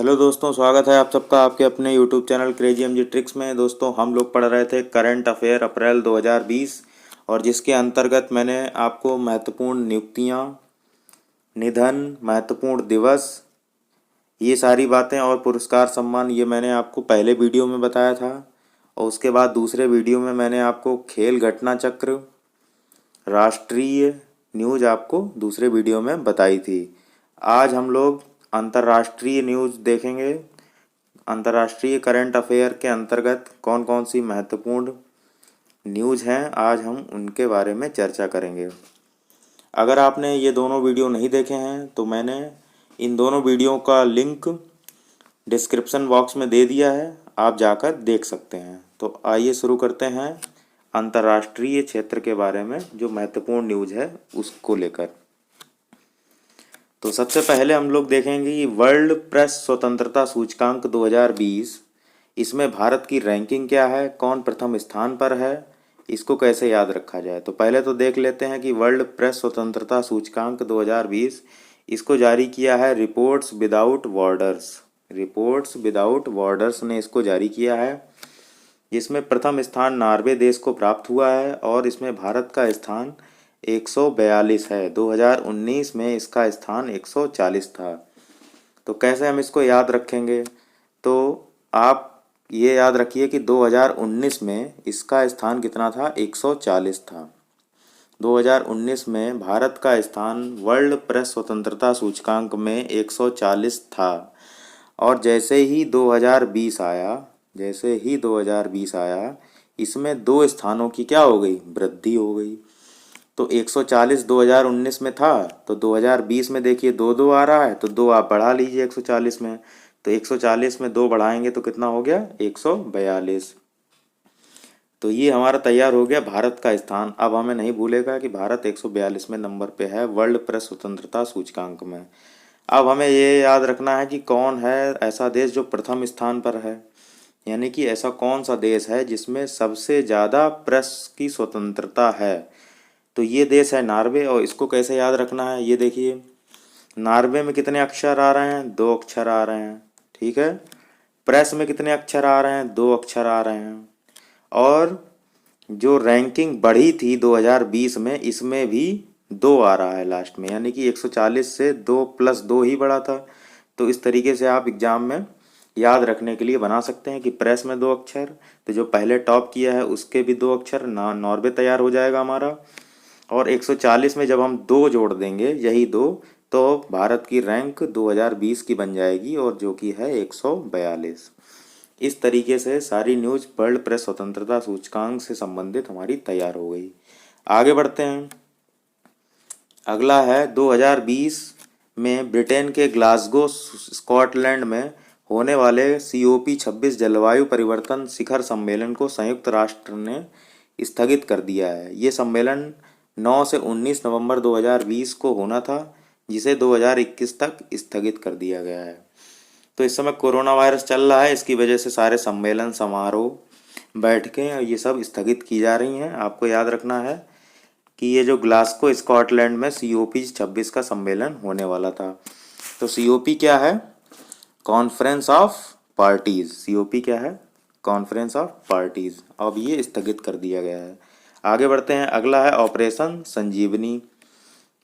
Hello दोस्तों, स्वागत है आप सबका आपके अपने YouTube channel crazy MG tricks में। दोस्तों, हम लोग पढ़ रहे थे करंट अफेयर अप्रैल 2020 और जिसके अंतर्गत मैंने आपको महत्वपूर्ण नियुक्तियां, निधन, महत्वपूर्ण दिवस, ये सारी बातें और पुरस्कार सम्मान ये मैंने आपको पहले वीडियो में बताया था। और उसके बाद दूसरे वीडियो में मैंने आपको खेल घटना चक्र, राष्ट्रीय न्यूज़ आपको दूसरे वीडियो में बताई थी। आज हम लोग अंतर्राष्ट्रीय न्यूज़ देखेंगे। अंतर्राष्ट्रीय करंट अफेयर के अंतर्गत कौन कौन सी महत्वपूर्ण न्यूज़ हैं, आज हम उनके बारे में चर्चा करेंगे। अगर आपने ये दोनों वीडियो नहीं देखे हैं तो मैंने इन दोनों वीडियो का लिंक डिस्क्रिप्शन बॉक्स में दे दिया है, आप जाकर देख सकते हैं। तो आइए शुरू करते हैं अंतर्राष्ट्रीय क्षेत्र के बारे में, जो महत्वपूर्ण न्यूज़ है उसको लेकर। तो सबसे पहले हम लोग देखेंगे कि वर्ल्ड प्रेस स्वतंत्रता सूचकांक 2020, इसमें भारत की रैंकिंग क्या है, कौन प्रथम स्थान पर है, इसको कैसे याद रखा जाए। तो पहले तो देख लेते हैं कि वर्ल्ड प्रेस स्वतंत्रता सूचकांक 2020 इसको जारी किया है reports without borders. Reports without borders ने इसको जारी किया है, जिसमें प्रथम स्थान नॉर्वे देश को प्राप्त हुआ है और इसमें भारत का स्थान 142 है। 2019 में इसका स्थान 140 था। तो कैसे हम इसको याद रखेंगे, तो आप ये याद रखिए कि 2019 में इसका स्थान कितना था, 140 था। 2019 में भारत का स्थान वर्ल्ड प्रेस स्वतंत्रता सूचकांक में 140 था। और जैसे ही 2020 आया, इसमें 2 स्थानों की क्या हो गई, वृद्धि हो गई। तो 140 2019 में था, तो 2020 में देखिए 2 आ रहा है, तो 2 आप बढ़ा लीजिए 140 में। तो 140 में 2 बढ़ाएंगे तो कितना हो गया, 142। तो ये हमारा तैयार हो गया भारत का स्थान। अब हमें नहीं भूलेगा कि भारत 142वें नंबर पे है वर्ल्ड प्रेस स्वतंत्रता सूचकांक में। अब हमें ये याद रखना है कि कौन है ऐसा देश जो प्रथम स्थान पर है, यानी कि ऐसा कौन सा देश है जिसमें सबसे ज़्यादा प्रेस की स्वतंत्रता है। तो ये देश है नॉर्वे। और इसको कैसे याद रखना है, ये देखिए, नॉर्वे में कितने अक्षर आ रहे हैं, 2 अक्षर आ रहे हैं, ठीक है। प्रेस में कितने अक्षर आ रहे हैं, 2 अक्षर आ रहे हैं। और जो रैंकिंग बढ़ी थी 2020 में, इसमें भी 2 आ रहा है लास्ट में, यानी कि 140 से 2 + 2 ही बढ़ा था। तो इस तरीके से आप एग्जाम में याद रखने के लिए बना सकते हैं कि प्रेस में 2 अक्षर, तो जो पहले टॉप किया है उसके भी 2 अक्षर, नॉर्वे तैयार हो जाएगा हमारा। और 140 में जब हम 2 जोड़ देंगे, यही 2, तो भारत की रैंक 2020 की बन जाएगी, और जो कि है 142। इस तरीके से सारी न्यूज़ वर्ल्ड प्रेस स्वतंत्रता सूचकांक से संबंधित हमारी तैयार हो गई। आगे बढ़ते हैं। अगला है 2020 में ब्रिटेन के ग्लासगो स्कॉटलैंड में होने वाले COP 26 जलवायु परिवर्तन शिखर सम्मेलन को संयुक्त राष्ट्र ने स्थगित कर दिया है। ये सम्मेलन 9 से 19 नवंबर 2020 को होना था, जिसे 2021 तक स्थगित कर दिया गया है। तो इस समय कोरोना वायरस चल रहा है, इसकी वजह से सारे सम्मेलन, समारोह, बैठकें ये सब स्थगित की जा रही हैं। आपको याद रखना है कि ये जो ग्लासगो स्कॉटलैंड में COP 26 का सम्मेलन होने वाला था। तो COP क्या है, कॉन्फ्रेंस ऑफ पार्टीज। COP क्या है, कॉन्फ्रेंस ऑफ पार्टीज। अब ये स्थगित कर दिया गया है। आगे बढ़ते हैं। अगला है ऑपरेशन संजीवनी।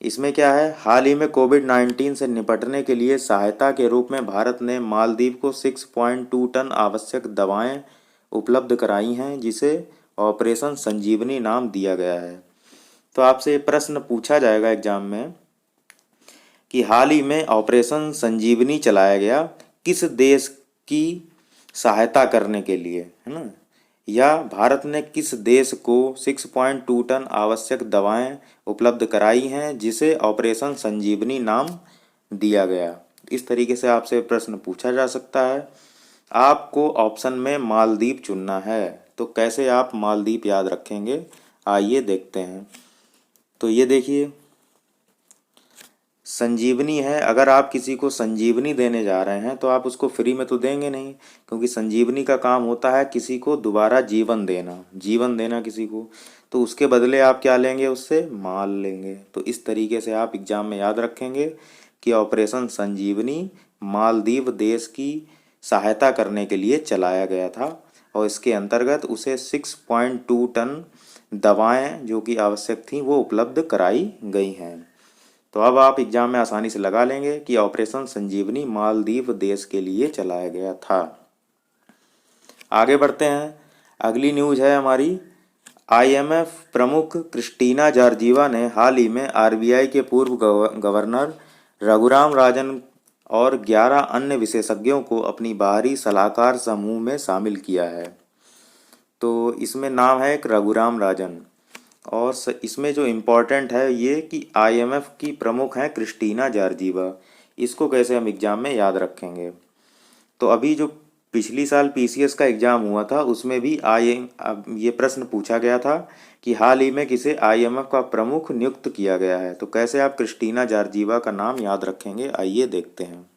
इसमें क्या है, हाल ही में कोविड-19 से निपटने के लिए सहायता के रूप में भारत ने मालदीव को 6.2 टन आवश्यक दवाएं उपलब्ध कराई हैं, जिसे ऑपरेशन संजीवनी नाम दिया गया है। तो आपसे ये प्रश्न पूछा जाएगा एग्जाम में कि हाल ही में ऑपरेशन संजीवनी चलाया गया किस देश की सहायता करने के लिए, है ना, या भारत ने किस देश को 6.2 टन आवश्यक दवाएं उपलब्ध कराई हैं, जिसे ऑपरेशन संजीवनी नाम दिया गया। इस तरीके से आपसे प्रश्न पूछा जा सकता है। आपको ऑप्शन में मालदीव चुनना है। तो कैसे आप मालदीव याद रखेंगे, आइए देखते हैं। तो ये देखिए, संजीवनी है। अगर आप किसी को संजीवनी देने जा रहे हैं तो आप उसको फ्री में तो देंगे नहीं, क्योंकि संजीवनी का काम होता है किसी को दोबारा जीवन देना किसी को। तो उसके बदले आप क्या लेंगे, उससे माल लेंगे। तो इस तरीके से आप एग्जाम में याद रखेंगे कि ऑपरेशन संजीवनी मालदीव देश की सहायता करने के लिए चलाया गया था और इसके अंतर्गत उसे 6.2 टन दवाएं जो कि आवश्यक थीं वो उपलब्ध कराई गई हैं। तो अब आप एग्जाम में आसानी से लगा लेंगे कि ऑपरेशन संजीवनी मालदीव देश के लिए चलाया गया था। आगे बढ़ते हैं। अगली न्यूज़ है हमारी, आईएमएफ प्रमुख क्रिस्टीना जॉर्जिवा ने हाल ही में आरबीआई के पूर्व गवर्नर रघुराम राजन और 11 अन्य विशेषज्ञों को अपनी बाहरी सलाहकार समूह में शामिल किया है। तो इसमें नाम है एक रघुराम राजन और इसमें जो इम्पोर्टेंट है ये कि आईएमएफ की प्रमुख हैं क्रिस्टीना जॉर्जिवा। इसको कैसे हम एग्ज़ाम में याद रखेंगे? तो अभी जो पिछली साल पीसीएस का एग्ज़ाम हुआ था उसमें भी ये प्रश्न पूछा गया था कि हाल ही में किसे आईएमएफ का प्रमुख नियुक्त किया गया है। तो कैसे आप क्रिस्टीना जॉर्जिवा का नाम याद रखेंगे, आइए देखते हैं।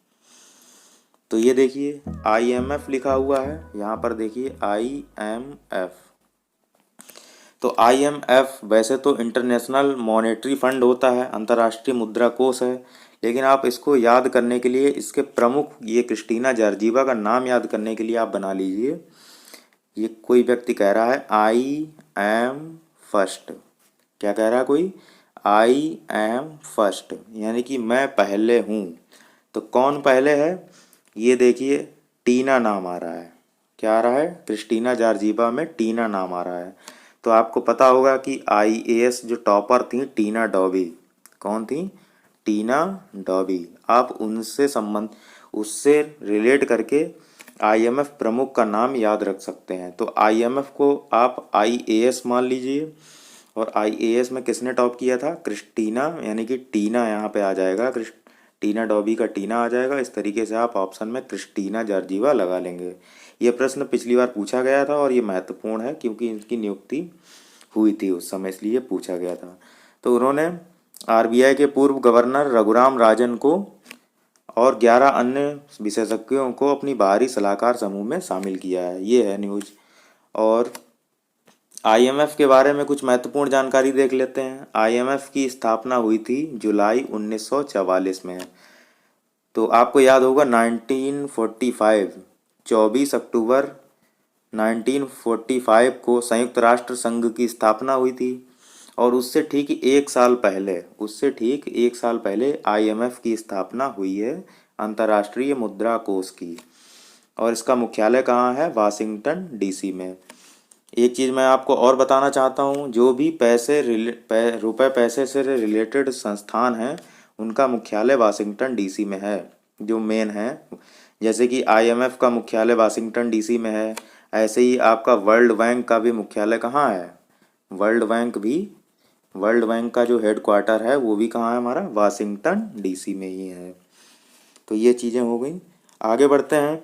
तो ये देखिए आईएमएफ लिखा हुआ है, यहाँ पर देखिए आईएमएफ। तो आईएमएफ वैसे तो इंटरनेशनल मॉनेटरी फंड होता है, अंतर्राष्ट्रीय मुद्रा कोष है, लेकिन आप इसको याद करने के लिए इसके प्रमुख ये क्रिस्टीना जॉर्जिवा का नाम याद करने के लिए आप बना लीजिए, ये कोई व्यक्ति कह रहा है आई एम फर्स्ट। क्या कह रहा है कोई? आई एम फर्स्ट, यानी कि मैं पहले हूँ। तो कौन पहले है? ये देखिए टीना नाम आ रहा है। क्या आ रहा है? क्रिस्टीना जॉर्जिवा में टीना नाम आ रहा है। तो आपको पता होगा कि आईएएस जो टॉपर थी टीना डॉबी, कौन थी? टीना डॉबी। आप उससे रिलेट करके आईएमएफ प्रमुख का नाम याद रख सकते हैं। तो आईएमएफ को आप आईएएस मान लीजिए और आईएएस में किसने टॉप किया था? क्रिस्टीना, यानी कि टीना यहाँ पे आ जाएगा, टीना डॉबी का टीना आ जाएगा। इस तरीके से आप ऑप्शन में क्रिस्टीना जॉर्जिवा लगा लेंगे। ये प्रश्न पिछली बार पूछा गया था और ये महत्वपूर्ण है क्योंकि इनकी नियुक्ति हुई थी उस समय, इसलिए पूछा गया था। तो उन्होंने आरबीआई के पूर्व गवर्नर रघुराम राजन को और 11 अन्य विशेषज्ञों को अपनी बाहरी सलाहकार समूह में शामिल किया है। ये है न्यूज़। और आईएमएफ के बारे में कुछ महत्वपूर्ण जानकारी देख लेते हैं। आईएमएफ की स्थापना हुई थी जुलाई 1944 में। तो आपको याद होगा 1945, 24 अक्टूबर 1945 को संयुक्त राष्ट्र संघ की स्थापना हुई थी और उससे ठीक एक साल पहले आईएमएफ की स्थापना हुई है, अंतर्राष्ट्रीय मुद्रा कोष की। और इसका मुख्यालय कहाँ है? वाशिंगटन डीसी में। एक चीज़ मैं आपको और बताना चाहता हूँ, जो भी रुपए पैसे से रिलेटेड संस्थान हैं उनका मुख्यालय वाशिंगटन डीसी में है, जो मेन है। जैसे कि आईएमएफ का मुख्यालय वाशिंगटन डीसी में है, ऐसे ही आपका वर्ल्ड बैंक का भी मुख्यालय कहाँ है? वर्ल्ड बैंक का जो हेडक्वार्टर है वो भी कहाँ है हमारा? वाशिंगटन डीसी में ही है। तो ये चीज़ें हो गई। आगे बढ़ते हैं।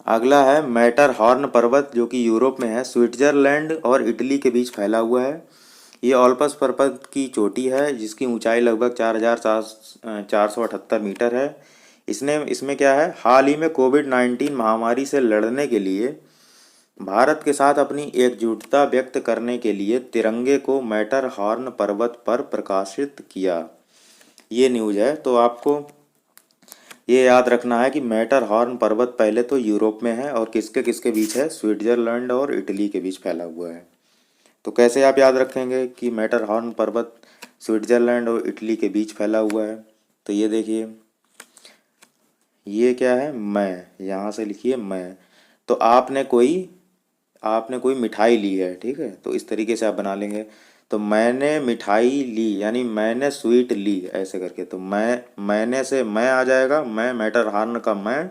अगला है मैटरहॉर्न पर्वत, जो कि यूरोप में है, स्विट्जरलैंड और इटली के बीच फैला हुआ है। ये ओल्पस पर्वत की चोटी है जिसकी ऊंचाई लगभग 4,478 मीटर है। इसमें क्या है, हाल ही में कोविड-19 महामारी से लड़ने के लिए भारत के साथ अपनी एकजुटता व्यक्त करने के लिए तिरंगे को मैटरहॉर्न पर्वत पर प्रकाशित किया। ये न्यूज़ है। तो आपको ये याद रखना है कि मैटरहॉर्न पर्वत पहले तो यूरोप में है और किसके किसके बीच है? स्विट्जरलैंड और इटली के बीच फैला हुआ है। तो कैसे आप याद रखेंगे कि मैटरहॉर्न पर्वत स्विट्जरलैंड और इटली के बीच फैला हुआ है? तो ये देखिए, ये क्या है? मैं, यहाँ से लिखिए मैं। तो आपने कोई मिठाई ली है, ठीक है, तो इस तरीके से आप बना लेंगे। तो मैंने मिठाई ली, यानी मैंने स्वीट ली, ऐसे करके। तो मैंने से मैं आ जाएगा, मैं मैटरहॉर्न का मैं,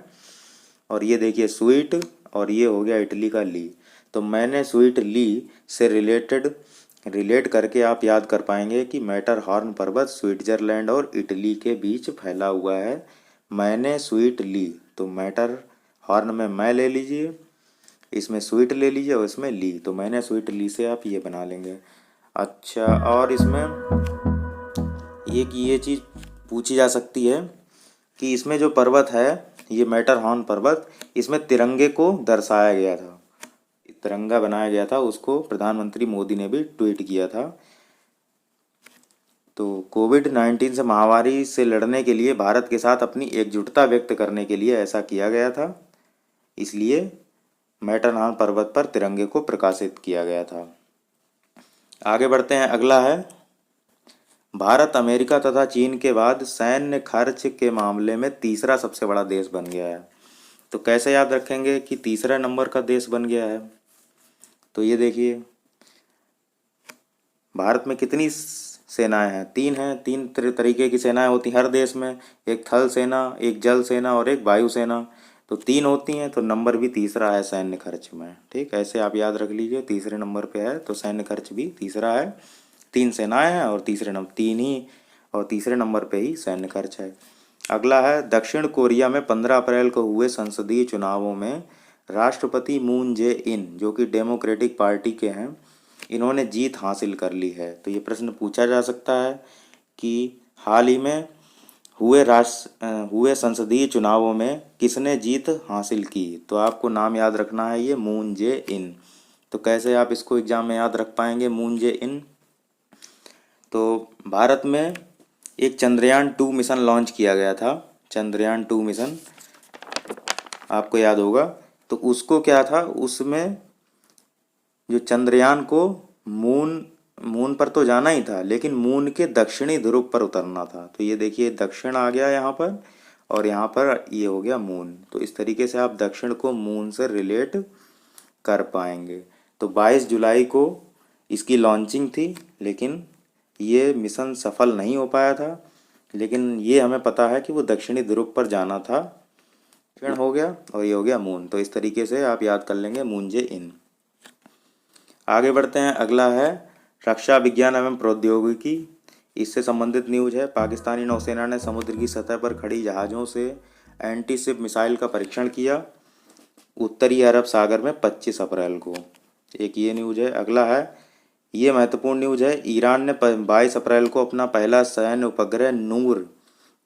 और ये देखिए स्वीट, और ये हो गया इटली का ली। तो मैंने स्वीट ली से रिलेट करके आप याद कर पाएंगे कि मैटरहॉर्न पर्वत स्विट्जरलैंड और इटली के बीच फैला हुआ है। मैंने स्वीट ली, तो मैटरहॉर्न में मैं ले लीजिए, इसमें स्वीट ले लीजिए और इसमें ली, तो मैंने स्वीट ली से आप ये बना लेंगे। अच्छा, और इसमें एक ये चीज़ पूछी जा सकती है कि इसमें जो पर्वत है, ये मैटरहॉर्न पर्वत, इसमें तिरंगे को दर्शाया गया था, तिरंगा बनाया गया था, उसको प्रधानमंत्री मोदी ने भी ट्वीट किया था। तो कोविड-19 से महामारी से लड़ने के लिए भारत के साथ अपनी एकजुटता व्यक्त करने के लिए ऐसा किया गया था, इसलिए मैटरहॉर्न पर्वत पर तिरंगे को प्रकाशित किया गया था। आगे बढ़ते हैं, अगला है भारत अमेरिका तथा चीन के बाद सैन्य खर्च के मामले में तीसरा सबसे बड़ा देश बन गया है। तो कैसे याद रखेंगे कि तीसरा नंबर का देश बन गया है? तो ये देखिए, भारत में कितनी सेनाएं हैं? तीन हैं। तीन तरीके की सेनाएं होती हैं हर देश में, एक थल सेना, एक जल सेना और एक वायु सेना। तो तीन होती हैं, तो नंबर भी तीसरा है सैन्य खर्च में। ठीक, ऐसे आप याद रख लीजिए, तीसरे नंबर पे है तो सैन्य खर्च भी तीसरा है। तीन सेनाएं हैं और तीसरे नंबर पे ही सैन्य खर्च है। अगला है, दक्षिण कोरिया में 15 अप्रैल को हुए संसदीय चुनावों में राष्ट्रपति मून जे इन, जो कि डेमोक्रेटिक पार्टी के हैं, इन्होंने जीत हासिल कर ली है। तो ये प्रश्न पूछा जा सकता है कि हाल ही में हुए संसदीय चुनावों में किसने जीत हासिल की? तो आपको नाम याद रखना है, ये मून जे इन। तो कैसे आप इसको एग्जाम में याद रख पाएंगे मून जे इन? तो भारत में एक चंद्रयान-2 मिशन लॉन्च किया गया था। चंद्रयान-2 मिशन आपको याद होगा। तो उसको क्या था, उसमें जो चंद्रयान को मून पर तो जाना ही था, लेकिन मून के दक्षिणी ध्रुव पर उतरना था। तो ये देखिए, दक्षिण आ गया यहाँ पर और यहाँ पर ये हो गया मून। तो इस तरीके से आप दक्षिण को मून से रिलेट कर पाएंगे। तो 22 जुलाई को इसकी लॉन्चिंग थी, लेकिन ये मिशन सफल नहीं हो पाया था। लेकिन ये हमें पता है कि वो दक्षिणी ध्रुव पर जाना था। दक्षिण हो गया और ये हो गया मून। तो इस तरीके से आप याद कर लेंगे मून जे इन। आगे बढ़ते हैं, अगला है रक्षा विज्ञान एवं प्रौद्योगिकी। इससे संबंधित न्यूज है। पाकिस्तानी नौसेना ने समुद्र की सतह पर खड़ी जहाज़ों से एंटी शिप मिसाइल का परीक्षण किया उत्तरी अरब सागर में 25 अप्रैल को। एक ये न्यूज है। अगला है, ये महत्वपूर्ण न्यूज है, ईरान ने 22 अप्रैल को अपना पहला सैन्य उपग्रह नूर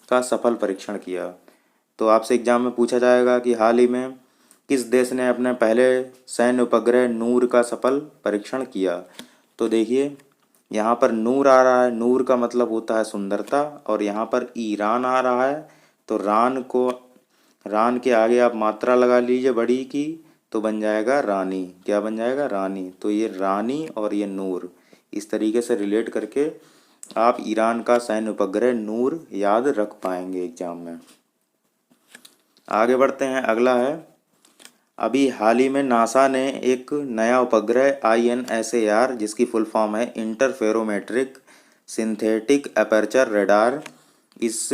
का सफल परीक्षण किया। तो आपसे एग्जाम में पूछा जाएगा कि हाल ही में किस देश ने अपने पहले सैन्य उपग्रह नूर का सफल परीक्षण किया? तो देखिए, यहाँ पर नूर आ रहा है, नूर का मतलब होता है सुंदरता, और यहाँ पर ईरान आ रहा है। तो रान के आगे आप मात्रा लगा लीजिए बड़ी की, तो बन जाएगा रानी। क्या बन जाएगा? रानी। तो ये रानी और ये नूर, इस तरीके से रिलेट करके आप ईरान का सैन्य उपग्रह नूर याद रख पाएंगे एग्जाम में। आगे बढ़ते हैं, अगला है, अभी हाल ही में नासा ने एक नया उपग्रह INSAR, जिसकी फुल फॉर्म है इंटरफेरोमेट्रिक सिंथेटिक अपर्चर रडार, इस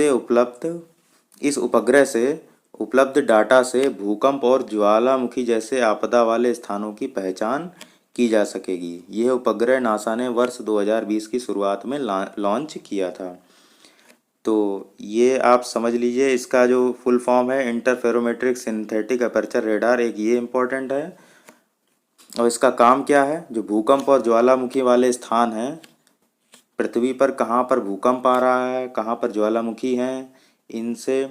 उपग्रह से उपलब्ध डाटा से भूकंप और ज्वालामुखी जैसे आपदा वाले स्थानों की पहचान की जा सकेगी। यह उपग्रह नासा ने वर्ष 2020 की शुरुआत में लॉन्च किया था। तो ये आप समझ लीजिए, इसका जो फुल फॉर्म है इंटरफेरोमेट्रिक सिंथेटिक अपर्चर रेडार, एक ये इम्पोर्टेंट है। और इसका काम क्या है? जो भूकंप और ज्वालामुखी वाले स्थान हैं पृथ्वी पर, कहाँ पर भूकंप आ रहा है, कहाँ पर ज्वालामुखी हैं, इनसे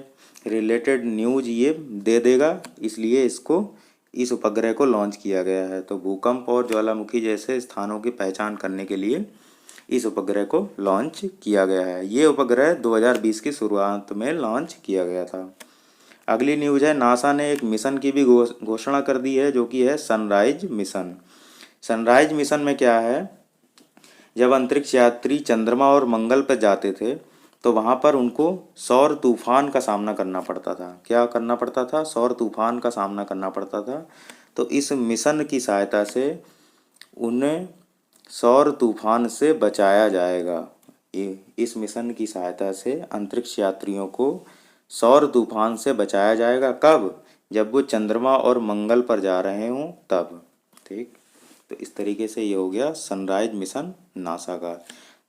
रिलेटेड न्यूज ये दे देगा, इसलिए इस उपग्रह को लॉन्च किया गया है। तो भूकंप और ज्वालामुखी जैसे स्थानों की पहचान करने के लिए इस उपग्रह को लॉन्च किया गया है। ये उपग्रह 2020 की शुरुआत में लॉन्च किया गया था। अगली न्यूज है, नासा ने एक मिशन की भी घोषणा कर दी है, जो कि है सनराइज मिशन। सनराइज मिशन में क्या है, जब अंतरिक्ष यात्री चंद्रमा और मंगल पर जाते थे तो वहाँ पर उनको सौर तूफान का सामना करना पड़ता था। क्या करना पड़ता था? सौर तूफान का सामना करना पड़ता था। तो इस मिशन की सहायता से उन्हें सौर तूफान से बचाया जाएगा। इस मिशन की सहायता से अंतरिक्ष यात्रियों को सौर तूफान से बचाया जाएगा। कब? जब वो चंद्रमा और मंगल पर जा रहे हों तब। ठीक, तो इस तरीके से ये हो गया सनराइज मिशन नासा का।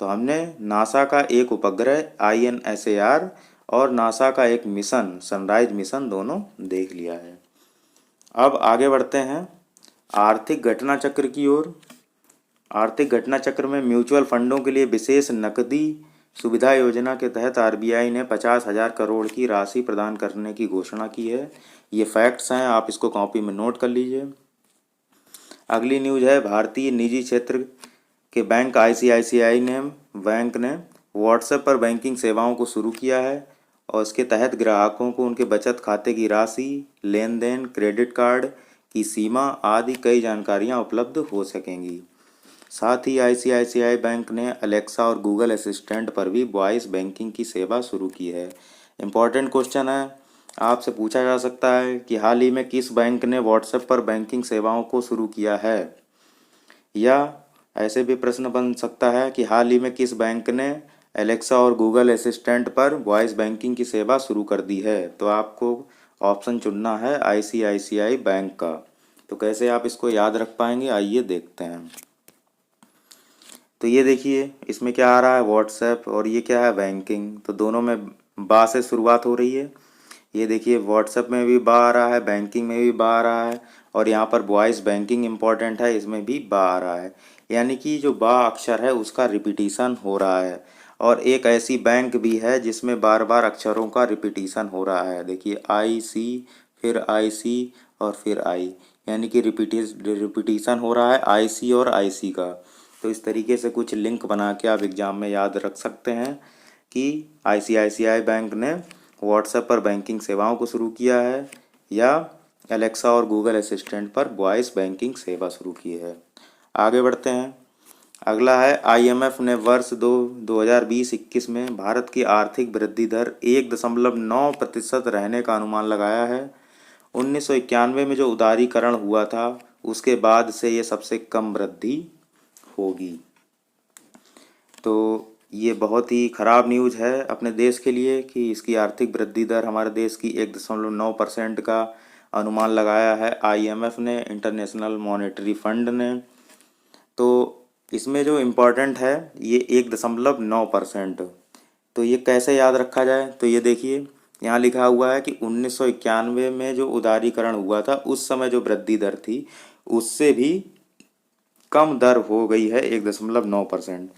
तो हमने नासा का एक उपग्रह INSAR और नासा का एक मिशन सनराइज मिशन दोनों देख लिया है। अब आगे बढ़ते हैं आर्थिक घटना चक्र की ओर। आर्थिक घटना चक्र में म्यूचुअल फंडों के लिए विशेष नकदी सुविधा योजना के तहत RBI ने 50,000 करोड़ की राशि प्रदान करने की घोषणा की है। ये फैक्ट्स हैं, आप इसको कॉपी में नोट कर लीजिए। अगली न्यूज है, भारतीय निजी क्षेत्र के बैंक ICICI बैंक ने व्हाट्सएप पर बैंकिंग सेवाओं को शुरू किया है और इसके तहत ग्राहकों को उनके बचत खाते की राशि, लेन देन, क्रेडिट कार्ड की सीमा आदि कई जानकारियाँ उपलब्ध हो सकेंगी। साथ ही आईसीआईसीआई बैंक ने अलेक्सा और गूगल असिस्टेंट पर भी वॉइस बैंकिंग की सेवा शुरू की है। इम्पॉर्टेंट क्वेश्चन है, आपसे पूछा जा सकता है कि हाल ही में किस बैंक ने व्हाट्सएप पर बैंकिंग सेवाओं को शुरू किया है, या ऐसे भी प्रश्न बन सकता है कि हाल ही में किस बैंक ने एलेक्सा और गूगल असिस्टेंट पर वॉइस बैंकिंग की सेवा शुरू कर दी है। तो आपको ऑप्शन चुनना है आईसीआईसीआई बैंक का। तो कैसे आप इसको याद रख पाएंगे, आइए देखते हैं। तो ये देखिए इसमें क्या आ रहा है, व्हाट्सएप, और ये क्या है, बैंकिंग। तो दोनों में बा से शुरुआत हो रही है। ये देखिए व्हाट्सएप में भी बा आ रहा है, बैंकिंग में भी बा आ रहा है, और यहाँ पर वॉइस बैंकिंग इम्पॉर्टेंट है, इसमें भी बा आ रहा है। यानी कि जो बा अक्षर है उसका रिपीटिशन हो रहा है। और एक ऐसी बैंक भी है जिसमें बार बार अक्षरों का रिपीटिशन हो रहा है। देखिए आई सी, फिर आई सी, और फिर आई, यानी कि रिपीटिशन हो रहा है आई सी और आई सी का। तो इस तरीके से कुछ लिंक बना के आप एग्ज़ाम में याद रख सकते हैं कि आईसीआईसीआई बैंक ने व्हाट्सएप पर बैंकिंग सेवाओं को शुरू किया है, या एलेक्सा और गूगल असिस्टेंट पर वॉइस बैंकिंग सेवा शुरू की है। आगे बढ़ते हैं। अगला है, आईएमएफ ने वर्ष 2020-21 में भारत की आर्थिक वृद्धि दर 1.9% रहने का अनुमान लगाया है। 1991 में जो उदारीकरण हुआ था उसके बाद से ये सबसे कम वृद्धि होगी। तो ये बहुत ही ख़राब न्यूज़ है अपने देश के लिए कि इसकी आर्थिक वृद्धि दर हमारे देश की 1.9% का अनुमान लगाया है आईएमएफ ने, इंटरनेशनल मॉनेटरी फंड ने। तो इसमें जो इम्पोर्टेंट है ये 1.9%। तो ये कैसे याद रखा जाए, तो ये देखिए यहाँ लिखा हुआ है कि 1991 में जो उदारीकरण हुआ था उस समय जो वृद्धि दर थी उससे भी कम दर हो गई है 1.9%।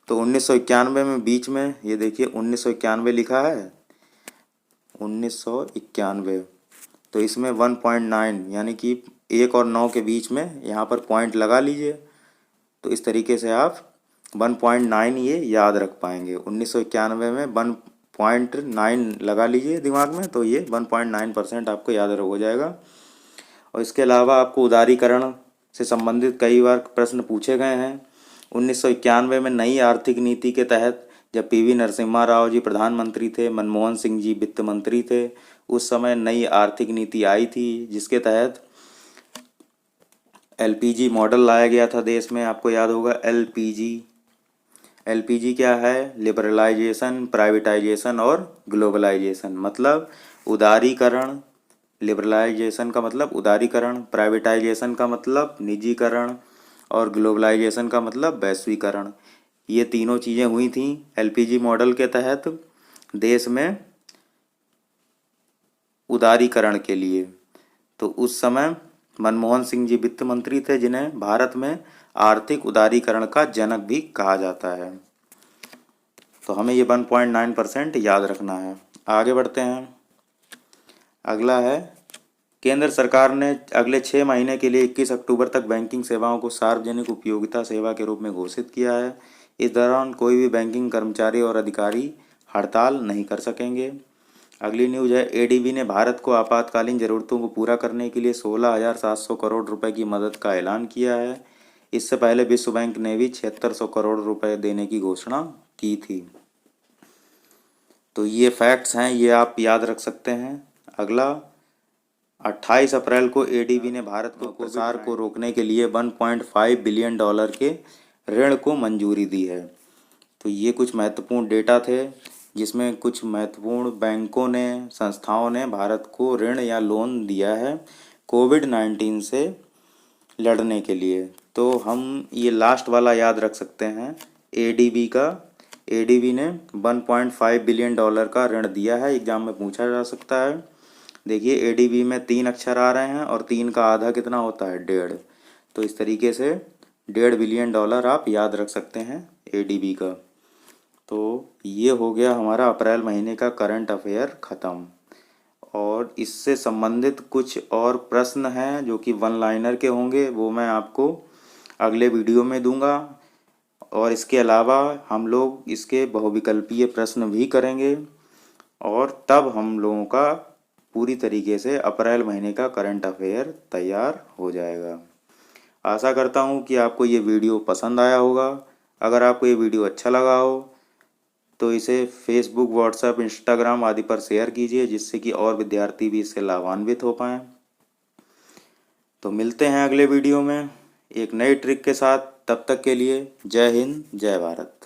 तो 1991 में बीच में ये देखिए 1991 लिखा है, 1991। तो इसमें 1.9 यानी कि 1 और 9 के बीच में यहाँ पर पॉइंट लगा लीजिए। तो इस तरीके से आप 1.9 ये याद रख पाएंगे। 1991 में 1.9 लगा लीजिए दिमाग में, तो ये 1.9% आपको याद हो जाएगा। और इसके अलावा आपको उदारीकरण से संबंधित कई बार प्रश्न पूछे गए हैं। 1991 में नई आर्थिक नीति के तहत जब पीवी नरसिम्हा राव जी प्रधानमंत्री थे, मनमोहन सिंह जी वित्त मंत्री थे, उस समय नई आर्थिक नीति आई थी जिसके तहत एलपीजी मॉडल लाया गया था देश में। आपको याद होगा एलपीजी। एलपीजी क्या है, लिबरलाइजेशन, प्राइवेटाइजेशन और ग्लोबलाइजेशन। मतलब उदारीकरण, लिबरलाइजेशन का मतलब उदारीकरण, प्राइवेटाइजेशन का मतलब निजीकरण, और ग्लोबलाइजेशन का मतलब वैश्वीकरण। ये तीनों चीज़ें हुई थी एलपीजी मॉडल के तहत देश में उदारीकरण के लिए। तो उस समय मनमोहन सिंह जी वित्त मंत्री थे जिन्हें भारत में आर्थिक उदारीकरण का जनक भी कहा जाता है। तो हमें ये 1.9% याद रखना है। आगे बढ़ते हैं। अगला है, केंद्र सरकार ने अगले 6 महीने के लिए 21 अक्टूबर तक बैंकिंग सेवाओं को सार्वजनिक उपयोगिता सेवा के रूप में घोषित किया है। इस दौरान कोई भी बैंकिंग कर्मचारी और अधिकारी हड़ताल नहीं कर सकेंगे। अगली न्यूज़ है, एडीबी ने भारत को आपातकालीन ज़रूरतों को पूरा करने के लिए 16,700 करोड़ रुपए की मदद का ऐलान किया है। इससे पहले विश्व बैंक ने भी 7600 करोड़ रुपए देने की घोषणा की थी। तो ये फैक्ट्स हैं, ये आप याद रख सकते हैं। अगला, 28 अप्रैल को एडीबी ने भारत को प्रसार को रोकने के लिए 1.5 बिलियन डॉलर के ऋण को मंजूरी दी है। तो ये कुछ महत्वपूर्ण डेटा थे जिसमें कुछ महत्वपूर्ण बैंकों ने, संस्थाओं ने भारत को ऋण या लोन दिया है कोविड-19 से लड़ने के लिए। तो हम ये लास्ट वाला याद रख सकते हैं एडीबी का। एडीबी ने 1.5 बिलियन डॉलर का ऋण दिया है, एग्जाम में पूछा जा सकता है। देखिए एडीबी में 3 अक्षर आ रहे हैं और 3 का आधा कितना होता है, 1.5। तो इस तरीके से 1.5 बिलियन डॉलर आप याद रख सकते हैं एडीबी का। तो ये हो गया हमारा अप्रैल महीने का करंट अफेयर ख़त्म। और इससे संबंधित कुछ और प्रश्न हैं जो कि वन लाइनर के होंगे, वो मैं आपको अगले वीडियो में दूंगा। और इसके अलावा हम लोग इसके बहुविकल्पीय प्रश्न भी करेंगे और तब हम लोगों का पूरी तरीके से अप्रैल महीने का करंट अफेयर तैयार हो जाएगा। आशा करता हूँ कि आपको ये वीडियो पसंद आया होगा। अगर आपको ये वीडियो अच्छा लगा हो तो इसे फेसबुक, व्हाट्सएप, इंस्टाग्राम आदि पर शेयर कीजिए, जिससे कि और विद्यार्थी भी इससे लाभान्वित हो पाएँ। तो मिलते हैं अगले वीडियो में एक नई ट्रिक के साथ। तब तक के लिए जय हिंद, जय भारत।